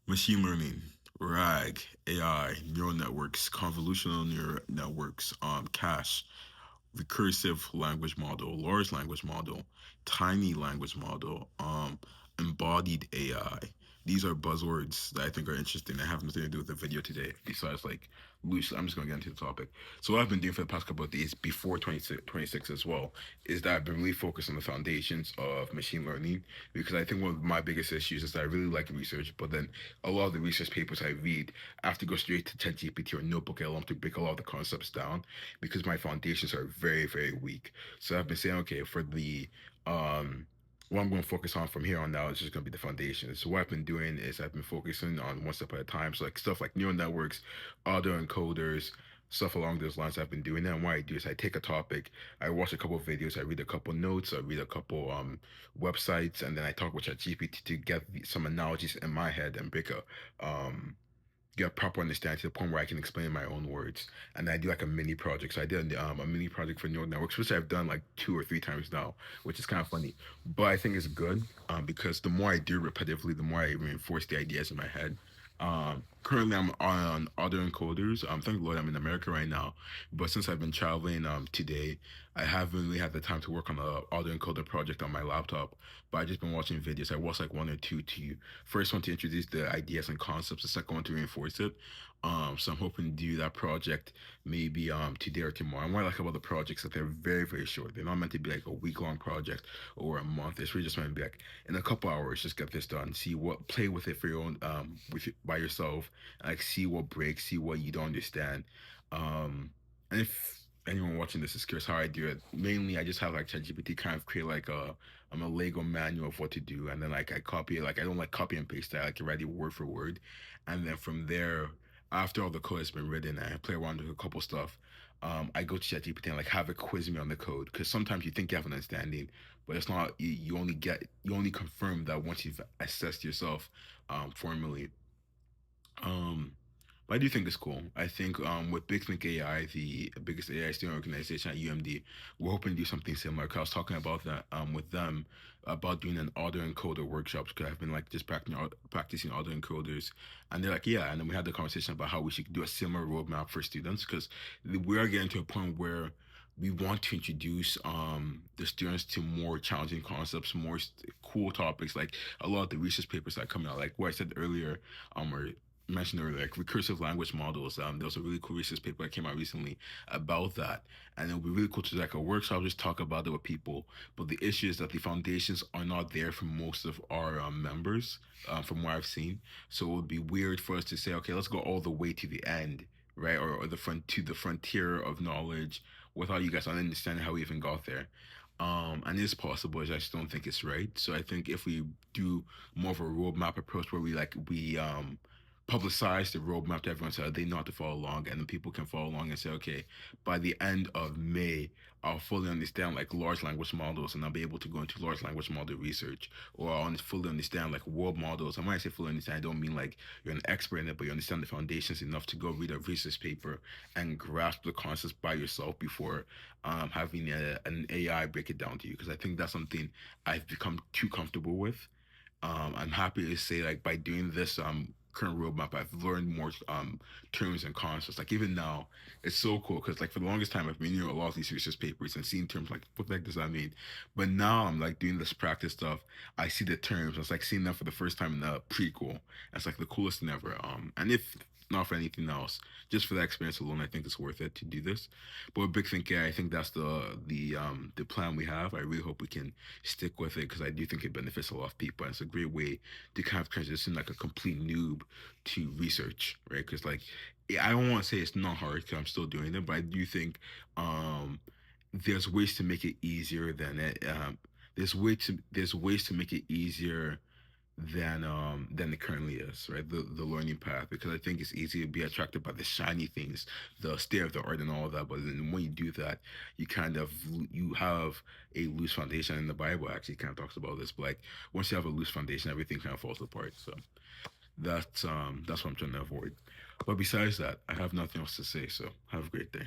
Machine learning, RAG, AI, neural networks, convolutional neural networks, cache, recursive language model, large language model, tiny language model, embodied AI. These are buzzwords that I think are interesting. That have nothing to do with the video today. Besides, like, loose, I'm just going to get into the topic. So, what I've been doing for the past couple of days before 26 as well is that I've been really focused on the foundations of machine learning because I think one of my biggest issues is that I really like research, but then a lot of the research papers I read, I have to go straight to ChatGPT or Notebook LM to break a lot of the concepts down because my foundations are very, very weak. So I've been saying, okay, for the what I'm going to focus on from here on out is just going to be the foundation. So what I've been doing is I've been focusing on one step at a time. So like stuff like neural networks, auto encoders, stuff along those lines. I've been doing that. And what I do is I take a topic, I watch a couple of videos, I read a couple notes, I read a couple websites, and then I talk with ChatGPT to get some analogies in my head and break a get proper understanding to the point where I can explain in my own words. And I do like a mini project. So I did a mini project for neural networks, which I've done like 2 or 3 times now, which is kind of funny. But I think it's good because the more I do repetitively, the more I reinforce the ideas in my head. Currently, I'm on other encoders. Thank Lord I'm in America right now. But since I've been traveling today, I haven't really had the time to work on a auto encoder project on my laptop. But I've just been watching videos. I watched like one or two to first one to introduce the ideas and concepts, the second one to reinforce it. So I'm hoping to do that project maybe today or tomorrow. And what I like about the projects that they're very, very short. They're not meant to be like a week-long project or a month. It's really just meant to be like in a couple hours, just get this done. See what play with it for your own by yourself, like see what breaks, see what you don't understand. And if anyone watching this is curious how I do it, mainly I just have like ChatGPT kind of create like a Lego manual of what to do, and then like I copy it. Like I don't like copy and paste. I like write it word for word, and then from there, after all the code has been written, and I play around with a couple stuff. I go to ChatGPT and like have it quiz me on the code because sometimes you think you have an understanding, but it's not. You only confirm that once you've assessed yourself formally. Um, but I do think it's cool. I think with Big Think AI, the biggest AI steering organization at UMD, we're hoping to do something similar. 'Cause I was talking about that with them about doing an auto encoder workshops because I've been like just practicing auto encoders, and they're like, yeah. And then we had the conversation about how we should do a similar roadmap for students because we are getting to a point where we want to introduce the students to more challenging concepts, more cool topics, like a lot of the research papers that are coming out, like what I said earlier, or mentioned earlier, like recursive language models. There was a really cool research paper that came out recently about that, and it'll be really cool to do like a workshop, just talk about it with people. But the issue is that the foundations are not there for most of our members, from what I've seen. So it would be weird for us to say, okay, let's go all the way to the end, right, or the front to the frontier of knowledge without you guys understanding how we even got there. And it's possible. I just don't think it's right. So I think if we do more of a roadmap approach where we publicize the roadmap to everyone so that they know how to follow along, and then people can follow along and say, okay, by the end of May, I'll fully understand like large language models and I'll be able to go into large language model research, or I'll fully understand like world models. And when I say fully understand, I don't mean like you're an expert in it, but you understand the foundations enough to go read a research paper and grasp the concepts by yourself before having an AI break it down to you. Because I think that's something I've become too comfortable with. I'm happy to say like by doing this current roadmap, I've learned more terms and concepts. Like even now, it's so cool because like for the longest time I've been reading a lot of these research papers and seeing terms like what the heck does that mean? But now I'm like doing this practice stuff. I see the terms. It's like seeing them for the first time in the prequel. It's like the coolest thing ever. And if not for anything else, just for that experience alone, I think it's worth it to do this. But with Big Think, yeah, I think that's the plan we have. I really hope we can stick with it because I do think it benefits a lot of people. And it's a great way to kind of transition like a complete noob to research, right? Because like I don't want to say it's not hard because I'm still doing it, but I do think there's ways to make it easier than it. There's ways to make it easier than it currently is, right? The learning path, because I think it's easy to be attracted by the shiny things, the state of the art and all of that. But then when you do that, you have a loose foundation. And the Bible actually kind of talks about this. But like once you have a loose foundation, everything kind of falls apart. So that's what I'm trying to avoid. But besides that, I have nothing else to say. So have a great day.